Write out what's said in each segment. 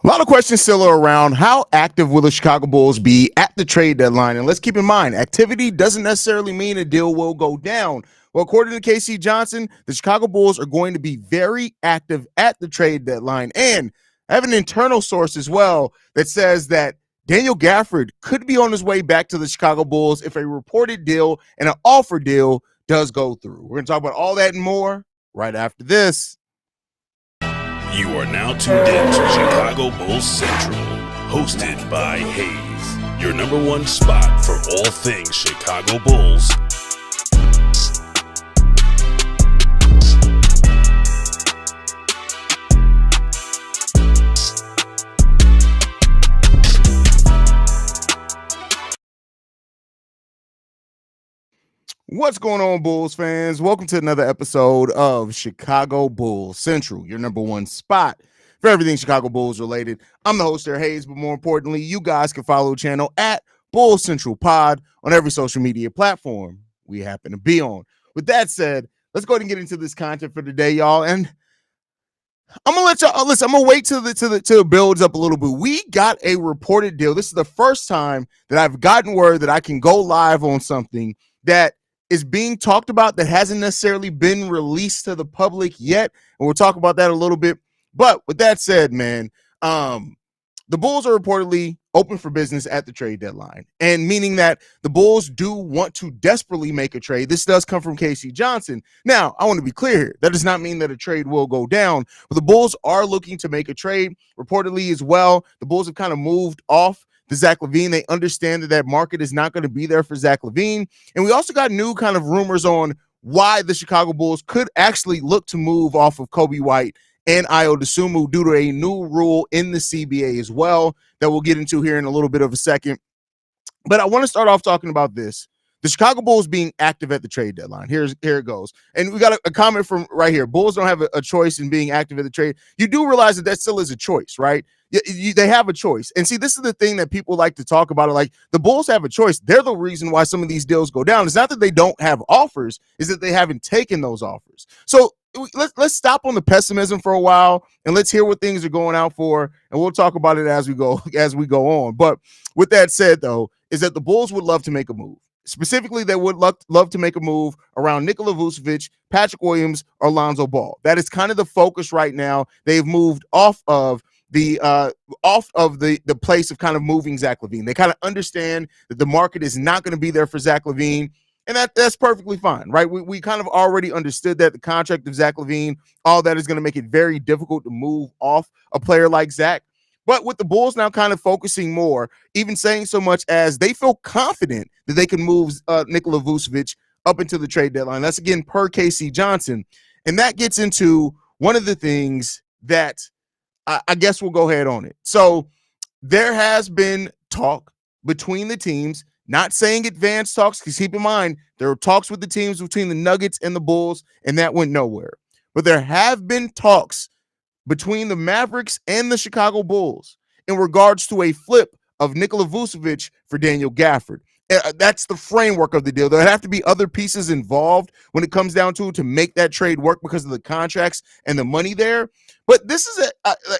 A lot of questions still are around how active will the Chicago Bulls be at the trade deadline? And let's keep in mind, activity doesn't necessarily mean a deal will go down. Well, according to Casey Johnson, the Chicago Bulls are going to be very active at the trade deadline. And I have an internal source as well that says that Daniel Gafford could be on his way back to the Chicago Bulls if a reported deal and an offer deal does go through. We're going to talk about all that and more right after this. You are now tuned in to Chicago Bulls Central, hosted by Hayes, your number one spot for all things Chicago Bulls. What's going on, Bulls fans? Welcome to another episode of Chicago Bulls Central, your number one spot for everything Chicago Bulls related. I'm the host there, Hayes, but more importantly, you guys can follow the channel at Bulls Central Pod on every social media platform we happen to be on. With that said, let's go ahead and get into this content for today, y'all. And I'm gonna let y'all listen. I'm gonna wait till it builds up a little bit. We got a reported deal. This is the first time that I've gotten word that I can go live on something that is being talked about that hasn't necessarily been released to the public yet. And we'll talk about that a little bit. But with that said, man, the Bulls are reportedly open for business at the trade deadline, and meaning that the Bulls do want to desperately make a trade. This does come from Casey Johnson. Now, I want to be clear here. That does not mean that a trade will go down, but the Bulls are looking to make a trade. Reportedly as well, the Bulls have kind of moved off the Zach LaVine. They understand that that market is not going to be there for Zach LaVine. And we also got new kind of rumors on why the Chicago Bulls could actually look to move off of Coby White and Dosunmu due to a new rule in the CBA as well that we'll get into here in a little bit of a second. But I want to start off talking about this. The Chicago Bulls being active at the trade deadline. Here it goes. And we got a comment from right here. Bulls don't have a choice in being active at the trade. You do realize that still is a choice, right? They have a choice. And see, this is the thing that people like to talk about. Like, the Bulls have a choice. They're the reason why some of these deals go down. It's not that they don't have offers. It's that they haven't taken those offers. So let's stop on the pessimism for a while and let's hear what things are going out for. And we'll talk about it as we go on. But with that said, though, is that the Bulls would love to make a move. Specifically, they would love to make a move around Nikola Vucevic, Patrick Williams, or Lonzo Ball. That is kind of the focus right now. They've moved off of the place of kind of moving Zach LaVine. They kind of understand that the market is not going to be there for Zach LaVine, and that's perfectly fine, right? We kind of already understood that the contract of Zach LaVine, all that is going to make it very difficult to move off a player like Zach. But with the Bulls now kind of focusing more, even saying so much as they feel confident that they can move Nikola Vucevic up into the trade deadline. That's, again, per Casey Johnson. And that gets into one of the things that I guess we'll go ahead on it. So there has been talk between the teams, not saying advanced talks, because keep in mind, there were talks with the teams between the Nuggets and the Bulls, and that went nowhere. But there have been talks between the Mavericks and the Chicago Bulls in regards to a flip of Nikola Vucevic for Daniel Gafford. That's the framework of the deal. There'll have to be other pieces involved when it comes down to make that trade work because of the contracts and the money there. But this is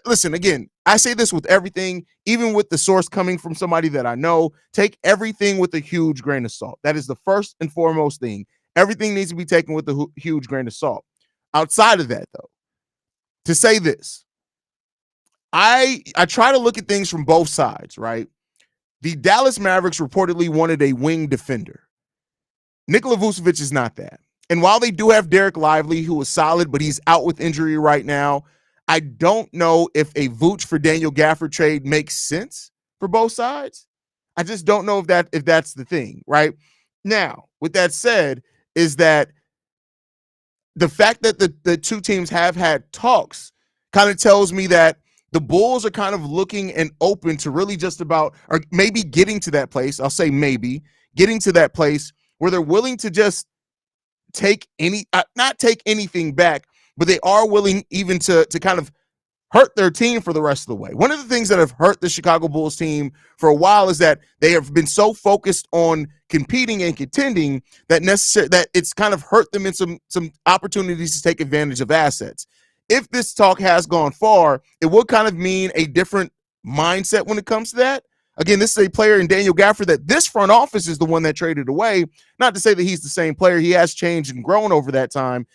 listen, again, I say this with everything, even with the source coming from somebody that I know. Take everything with a huge grain of salt. That is the first and foremost thing. Everything needs to be taken with a huge grain of salt. Outside of that, though, to say this, I try to look at things from both sides, right? The Dallas Mavericks reportedly wanted a wing defender. Nikola Vucevic is not that. And while they do have Derek Lively, who is solid, but he's out with injury right now, I don't know if a Vooch for Daniel Gafford trade makes sense for both sides. I just don't know if that's the thing, right? Now, with that said, is that the fact that the two teams have had talks kind of tells me that the Bulls are kind of looking and open to really just about, or maybe getting to that place. I'll say maybe getting to that place where they're willing to just not take anything back, but they are willing even to kind of hurt their team for the rest of the way. One of the things that have hurt the Chicago Bulls team for a while is that they have been so focused on competing and contending that it's kind of hurt them in some opportunities to take advantage of assets. if this talk has gone far, it would kind of mean a different mindset when it comes to that. Again, this is a player in Daniel Gafford that this front office is the one that traded away. Not to say that he's the same player. He has changed and grown over that time.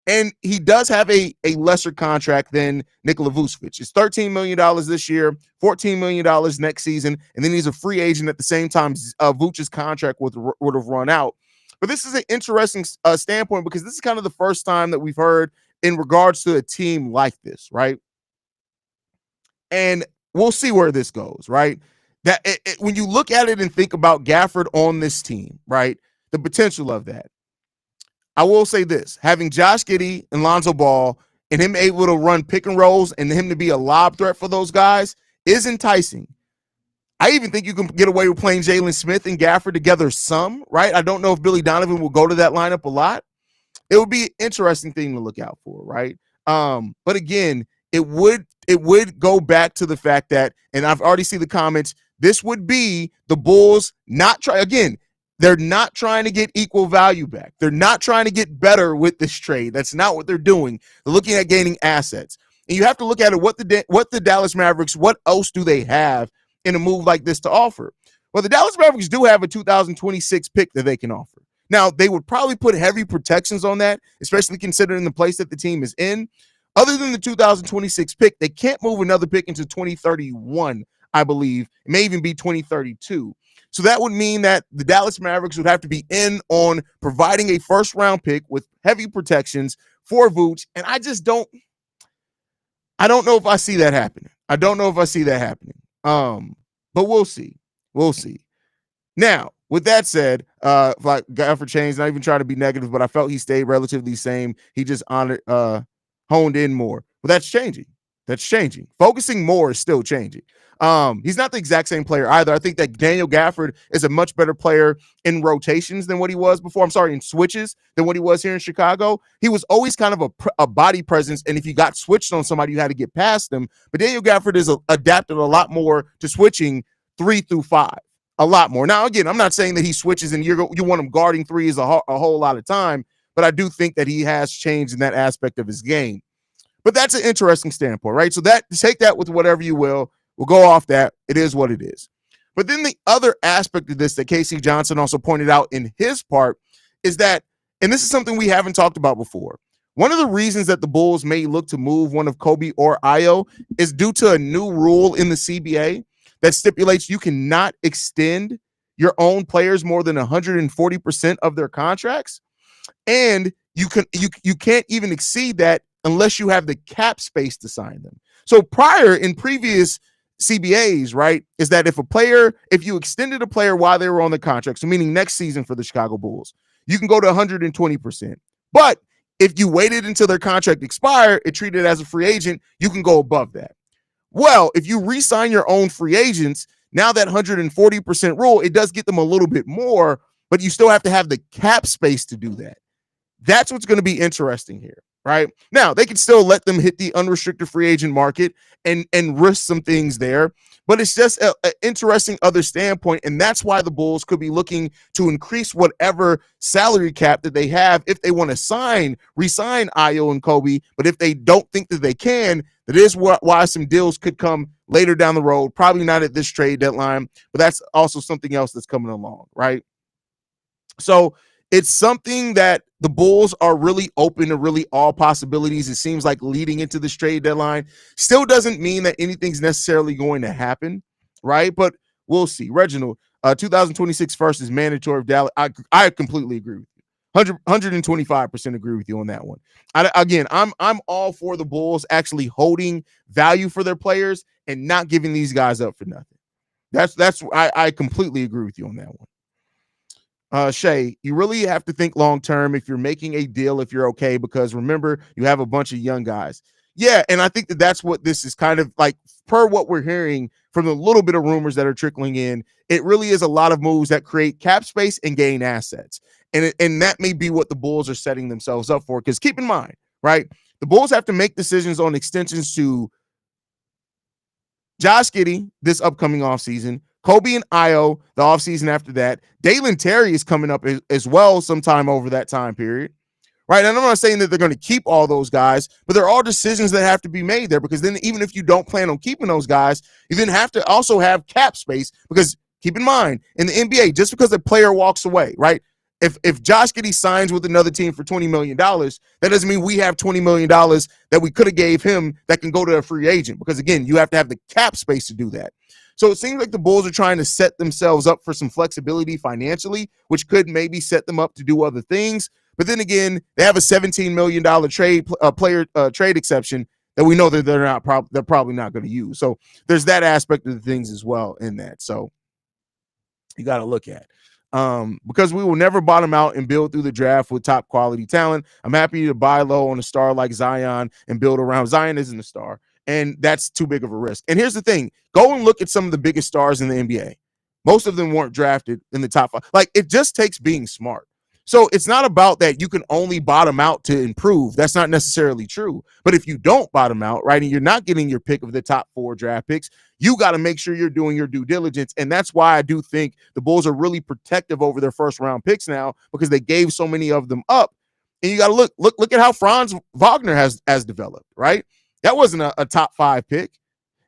And he does have a lesser contract than Nikola Vucevic. It's $13 million this year, $14 million next season, and then he's a free agent at the same time Vucevic's contract would have run out. But this is an interesting standpoint because this is kind of the first time that we've heard in regards to a team like this, right? And we'll see where this goes, right? That when you look at it and think about Gafford on this team, right, the potential of that, I will say this, having Josh Giddey and Lonzo Ball and him able to run pick and rolls and him to be a lob threat for those guys is enticing. I even think you can get away with playing Jalen Smith and Gafford together some, right? I don't know if Billy Donovan will go to that lineup a lot. It would be an interesting thing to look out for, right? But again, it would go back to the fact that, and I've already seen the comments, this would be the Bulls not try again. They're not trying to get equal value back. They're not trying to get better with this trade. That's not what they're doing. They're looking at gaining assets. And you have to look at it, what the Dallas Mavericks, what else do they have in a move like this to offer? Well, the Dallas Mavericks do have a 2026 pick that they can offer. Now, they would probably put heavy protections on that, especially considering the place that the team is in. Other than the 2026 pick, they can't move another pick into 2031, I believe. It may even be 2032. So that would mean that the Dallas Mavericks would have to be in on providing a first-round pick with heavy protections for Vooch, and I don't know if I see that happening. But we'll see. Now, with that said, like Gafford changed, not even trying to be negative, but I felt he stayed relatively the same. He just honed in more. But that's changing. Focusing more is still changing. He's not the exact same player either. I think that Daniel Gafford is a much better player in rotations than what he was before. In switches than what he was here in Chicago. He was always kind of a body presence, and if you got switched on somebody, you had to get past them. But Daniel Gafford is adapted a lot more to switching 3 through 5. A lot more. Now, again, I'm not saying that he switches and you want him guarding threes a whole lot of time, but I do think that he has changed in that aspect of his game. But that's an interesting standpoint, right? So take that with whatever you will. We'll go off that. It is what it is. But then the other aspect of this that Casey Johnson also pointed out in his part is that, and this is something we haven't talked about before, one of the reasons that the Bulls may look to move one of Coby or Ayo is due to a new rule in the CBA that stipulates you cannot extend your own players more than 140% of their contracts. And you can't even exceed that unless you have the cap space to sign them. So in previous CBAs, right, is that if you extended a player while they were on the contract, so meaning next season for the Chicago Bulls, you can go to 120%. But if you waited until their contract expired, it treated as a free agent, you can go above that. Well, if you re-sign your own free agents, now that 140% rule, it does get them a little bit more, but you still have to have the cap space to do that. That's what's going to be interesting here, right? Now, they can still let them hit the unrestricted free agent market and risk some things there, but it's just an interesting other standpoint, and that's why the Bulls could be looking to increase whatever salary cap that they have if they want to re-sign Ayo and Coby, but if they don't think that they can, that is why some deals could come later down the road, probably not at this trade deadline, but that's also something else that's coming along, right? So it's something that the Bulls are really open to really all possibilities. It seems like leading into this trade deadline still doesn't mean that anything's necessarily going to happen, right? But we'll see. Reginald, 2026 first is mandatory of Dallas. I completely agree with you. 125% agree with you on that one. I'm all for the Bulls actually holding value for their players and not giving these guys up for nothing. I completely agree with you on that one. Shay, you really have to think long term if you're making a deal, if you're okay, because remember, you have a bunch of young guys. Yeah, and I think that's what this is kind of like, per what we're hearing from the little bit of rumors that are trickling in. It really is a lot of moves that create cap space and gain assets. And that may be what the Bulls are setting themselves up for, because keep in mind, right, the Bulls have to make decisions on extensions to Josh Giddey this upcoming offseason, Coby and Ayo the offseason after that. Dalen Terry is coming up as well sometime over that time period. right? And I'm not saying that they're going to keep all those guys, but there are decisions that have to be made there, because then even if you don't plan on keeping those guys, you then have to also have cap space, because keep in mind, in the NBA, just because a player walks away, right? If Josh Giddey signs with another team for $20 million, that doesn't mean we have $20 million that we could have gave him that can go to a free agent, because again, you have to have the cap space to do that. So it seems like the Bulls are trying to set themselves up for some flexibility financially, which could maybe set them up to do other things. But then again, they have a $17 million trade exception that we know that they're probably not going to use. So there's that aspect of the things as well in that. So you got to look at. Because we will never bottom out and build through the draft with top quality talent. I'm happy to buy low on a star like Zion and build around. Zion isn't a star, and that's too big of a risk. And here's the thing. Go and look at some of the biggest stars in the NBA. Most of them weren't drafted in the top 5. Like, it just takes being smart. So it's not about that you can only bottom out to improve. That's not necessarily true. But if you don't bottom out, right, and you're not getting your pick of the top 4 draft picks, you got to make sure you're doing your due diligence. And that's why I do think the Bulls are really protective over their first round picks now, because they gave so many of them up. And you got to look at how Franz Wagner has developed, right? That wasn't a top 5 pick.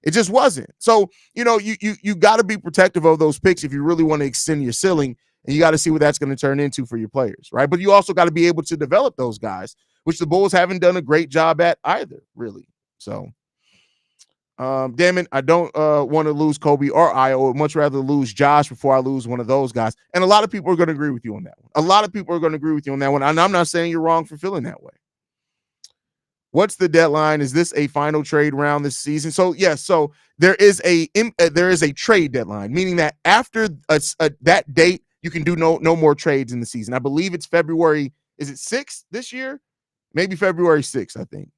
It just wasn't. So, you got to be protective of those picks if you really want to extend your ceiling, and you got to see what that's going to turn into for your players, right? But you also got to be able to develop those guys, which the Bulls haven't done a great job at either, really. So, damn it, I don't want to lose Coby or I would much rather lose Josh before I lose one of those guys. And a lot of people are going to agree with you on that one. And I'm not saying you're wrong for feeling that way. What's the deadline? Is this a final trade round this season? So yes, so there is a trade deadline, meaning that after that date, you can do no more trades in the season. I believe it's February. Is it 6th this year? Maybe February 6th, I think.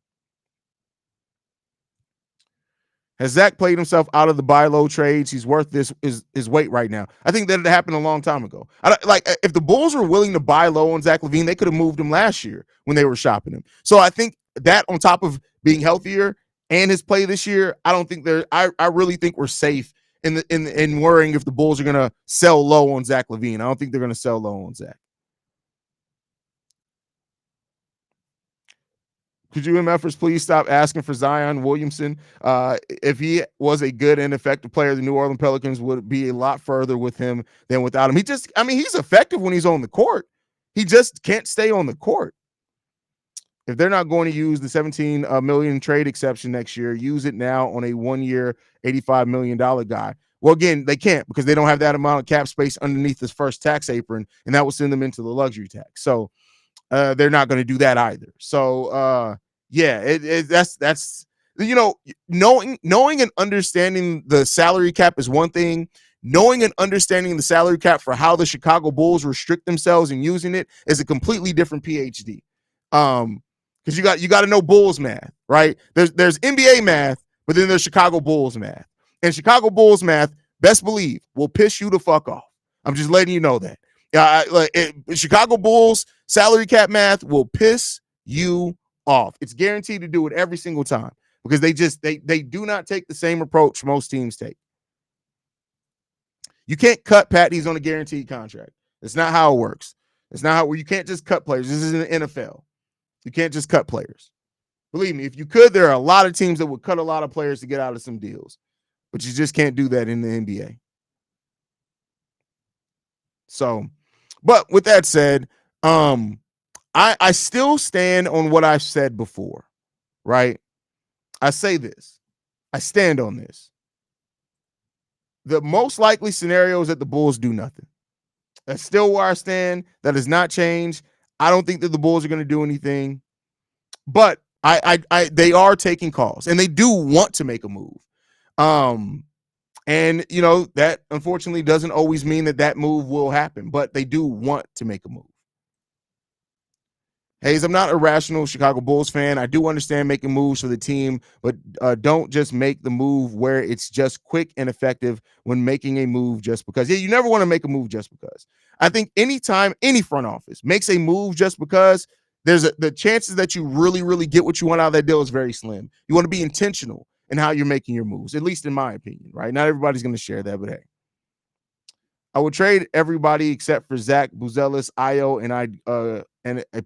Has Zach played himself out of the buy low trades? He's worth his weight right now. I think that it happened a long time ago. If the Bulls were willing to buy low on Zach LaVine, they could have moved him last year when they were shopping him. So I think that, on top of being healthier and his play this year, I don't think I really think we're safe in worrying if the Bulls are going to sell low on Zach LaVine. I don't think they're going to sell low on Zach. Could you MFers please stop asking for Zion Williamson? If he was a good and effective player, the New Orleans Pelicans would be a lot further with him than without him. He's effective when he's on the court. He just can't stay on the court. If they're not going to use the $17 million trade exception next year, use it now on a 1-year, $85 million guy. Well, again, they can't, because they don't have that amount of cap space underneath this first tax apron, and that will send them into the luxury tax. So they're not going to do that either. So that's knowing and understanding the salary cap is one thing. Knowing and understanding the salary cap for how the Chicago Bulls restrict themselves and using it is a completely different PhD. Because you got to know Bulls math, right? There's NBA math, but then there's Chicago Bulls math. And Chicago Bulls math, best believe, will piss you the fuck off. I'm just letting you know that. Chicago Bulls salary cap math will piss you off. It's guaranteed to do it every single time, because they do not take the same approach most teams take. You can't cut Pat. He's on a guaranteed contract. That's not how it works. It's not how you can't just cut players. This is an NFL. You can't just cut players. Believe me, if you could, there are a lot of teams that would cut a lot of players to get out of some deals, but you just can't do that in the NBA. So, but with that said, I still stand on what I've said before, right? I say this. I stand on this. The most likely scenario is that the Bulls do nothing. That's still where I stand. That has not changed. I don't think that the Bulls are going to do anything, but they are taking calls, and they do want to make a move. And that unfortunately doesn't always mean that move will happen, but they do want to make a move. Hayes, I'm not a rational Chicago Bulls fan. I do understand making moves for the team, but don't just make the move where it's just quick and effective when making a move just because. Yeah, you never want to make a move just because. I think anytime any front office makes a move just because, the chances that you really, really get what you want out of that deal is very slim. You want to be intentional in how you're making your moves, at least in my opinion, right? Not everybody's going to share that, but hey. I would trade everybody except for Zach, Buzelis, Io, and I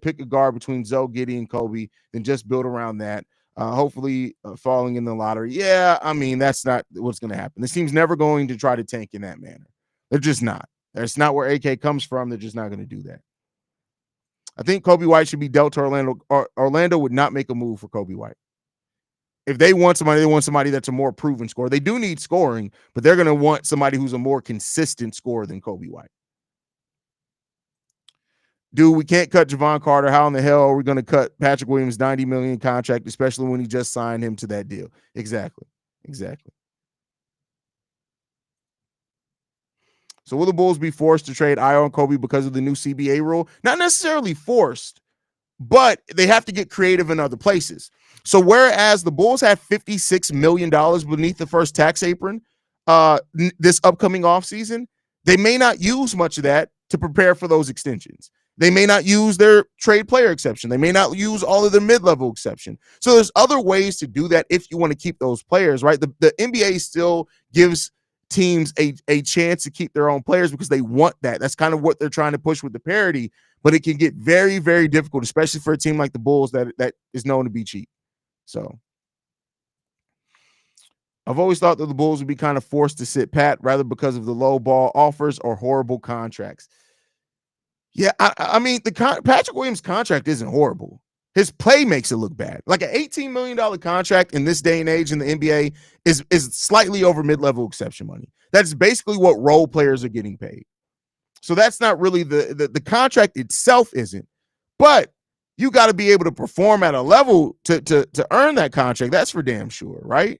pick a guard between Zoe, Giddey, and Coby, then just build around that. Hopefully falling in the lottery. Yeah, I mean, that's not what's going to happen. This team's never going to try to tank in that manner. They're just not. That's not where AK comes from. They're just not going to do that. I think Coby White should be dealt to Orlando. Orlando would not make a move for Coby White. If they want somebody that's a more proven scorer. They do need scoring, but they're going to want somebody who's a more consistent scorer than Coby White. Dude, we can't cut Javon Carter. How in the hell are we going to cut Patrick Williams' $90 million contract, especially when he just signed him to that deal? Exactly. So will the Bulls be forced to trade Io and Coby because of the new CBA rule? Not necessarily forced, but they have to get creative in other places. So whereas the Bulls have $56 million beneath the first tax apron this upcoming offseason, they may not use much of that to prepare for those extensions. They may not use their trade player exception. They may not use all of their mid-level exception. So there's other ways to do that if you want to keep those players, right? The NBA still gives teams a chance to keep their own players because they want that. That's kind of what they're trying to push with the parity, but it can get very, very difficult, especially for a team like the Bulls that is known to be cheap. So I've always thought that the Bulls would be kind of forced to sit pat rather because of the low ball offers or horrible contracts. Yeah, I mean, Patrick Williams' contract isn't horrible. His play makes it look bad. Like an $18 million contract in this day and age in the NBA is slightly over mid-level exception money. That's basically what role players are getting paid. So that's not really the contract itself isn't. But you got to be able to perform at a level to earn that contract. That's for damn sure, right?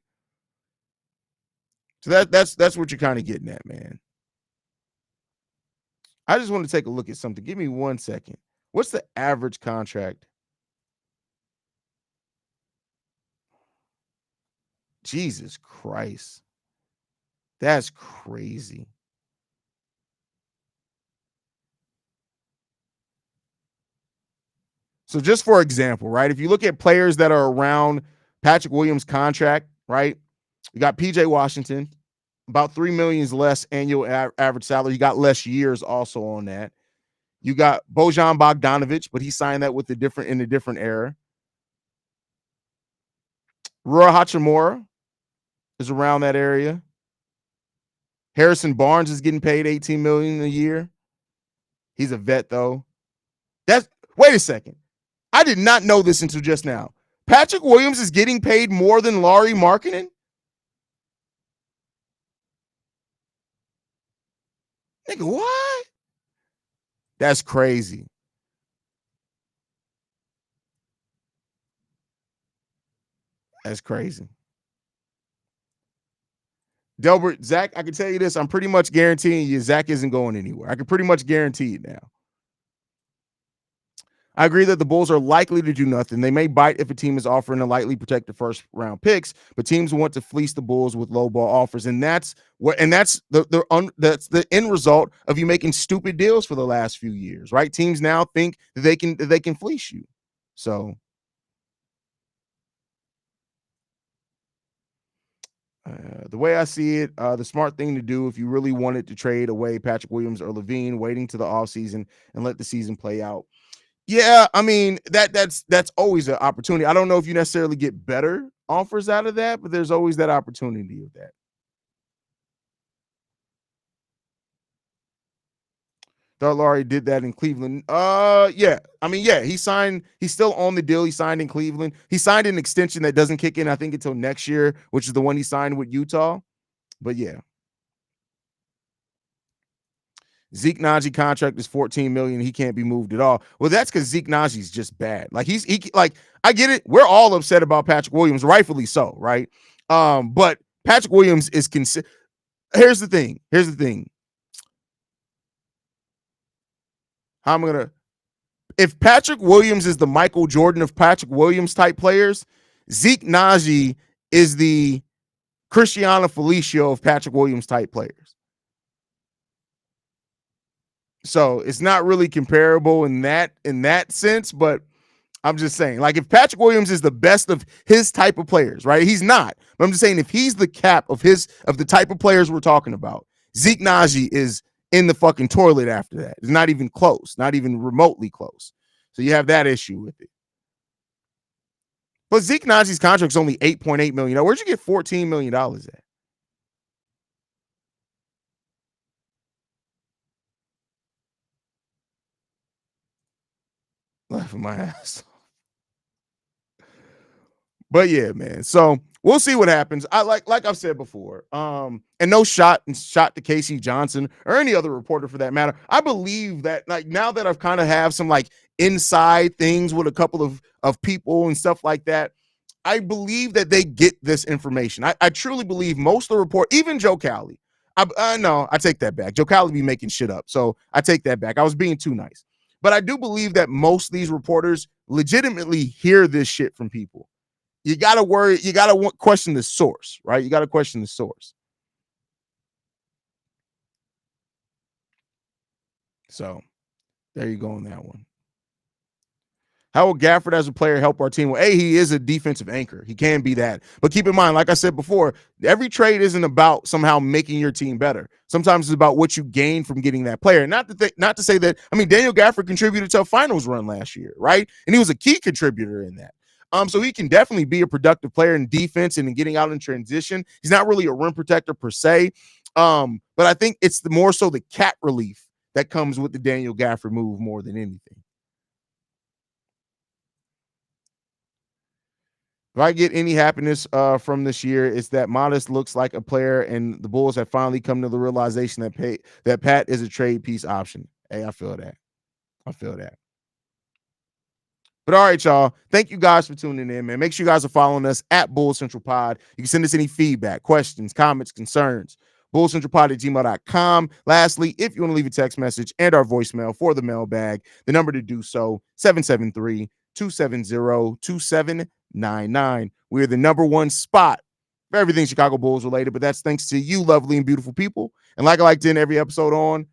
So that's what you're kind of getting at, man. I just want to take a look at something. Give me 1 second. What's the average contract? Jesus Christ. That's crazy. So just for example, right, if you look at players that are around Patrick Williams' contract, right, you got PJ Washington, about $3 million less annual average salary. You got less years also on that. You got Bojan Bogdanovic, but he signed that with in a different era. Rui Hachimura is around that area. Harrison Barnes is getting paid $18 million a year. He's a vet though. Wait a second. I did not know this until just now. Patrick Williams is getting paid more than Lauri Markkanen? Nigga, what? That's crazy. That's crazy. Delbert, Zach, I can tell you this. I'm pretty much guaranteeing you Zach isn't going anywhere. I can pretty much guarantee it now. I agree that the Bulls are likely to do nothing. They may bite if a team is offering a lightly protected first round picks, but teams want to fleece the Bulls with low ball offers, and that's the end result of you making stupid deals for the last few years, right? Teams now think that they can fleece you. So the way I see it, the smart thing to do if you really wanted to trade away Patrick Williams or LaVine, waiting to the offseason and let the season play out. Yeah, I mean, that's always an opportunity. I don't know if you necessarily get better offers out of that, but there's always that opportunity of that. Thought Lauri did that in Cleveland. Yeah. I mean, yeah, he's still on the deal. He signed in Cleveland. He signed an extension that doesn't kick in, I think, until next year, which is the one he signed with Utah. But yeah. Zeke Naji contract is $14 million. He can't be moved at all. Well, that's because Zeke Naji's just bad. Like I get it. We're all upset about Patrick Williams, rightfully so, right? But Patrick Williams is Here's the thing. If Patrick Williams is the Michael Jordan of Patrick Williams type players, Zeke Naji is the Cristiano Felicio of Patrick Williams type players. So it's not really comparable in that sense, but I'm just saying, like, if Patrick Williams is the best of his type of players, right? He's not. But I'm just saying, if he's the cap of the type of players we're talking about, Zeke Naji is in the fucking toilet after that. It's not even close, not even remotely close. So you have that issue with it. But Zeke Najee's contract is only $8.8 million. Where'd you get $14 million at? Laughing my ass. But yeah, man. So we'll see what happens. I like I've said before. And no shot to Casey Johnson or any other reporter for that matter. I believe that like now that I've kind of have some like inside things with a couple of people and stuff like that, I believe that they get this information. I truly believe most of the report, even Joe Cowley. No, I take that back. Joe Cowley be making shit up. So I take that back. I was being too nice. But I do believe that most of these reporters legitimately hear this shit from people. You got to worry. You got to question the source, right? You got to question the source. So there you go on that one. How will Gafford as a player help our team? Well, he is a defensive anchor. He can be that. But keep in mind, like I said before, every trade isn't about somehow making your team better. Sometimes it's about what you gain from getting that player. Not to say that, I mean, Daniel Gafford contributed to a finals run last year, right? And he was a key contributor in that. So he can definitely be a productive player in defense and in getting out in transition. He's not really a rim protector per se. But I think it's more so the cap relief that comes with the Daniel Gafford move more than anything. If I get any happiness from this year, it's that Modest looks like a player, and the Bulls have finally come to the realization that Pat is a trade piece option. Hey, I feel that. But all right, y'all. Thank you guys for tuning in, man. Make sure you guys are following us at Bull Central Pod. You can send us any feedback, questions, comments, concerns. BullCentralPod@gmail.com. Lastly, if you want to leave a text message and our voicemail for the mailbag, the number to do so, 773-270-2799. We're the number one spot for everything Chicago Bulls related, but that's thanks to you, lovely and beautiful people. And like I like to end every episode on,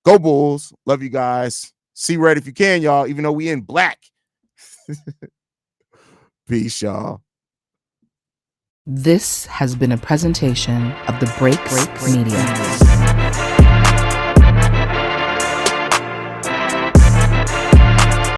go Bulls. Love you guys. See red if you can, y'all, even though we in black. Peace, y'all. This has been a presentation of the Break Media.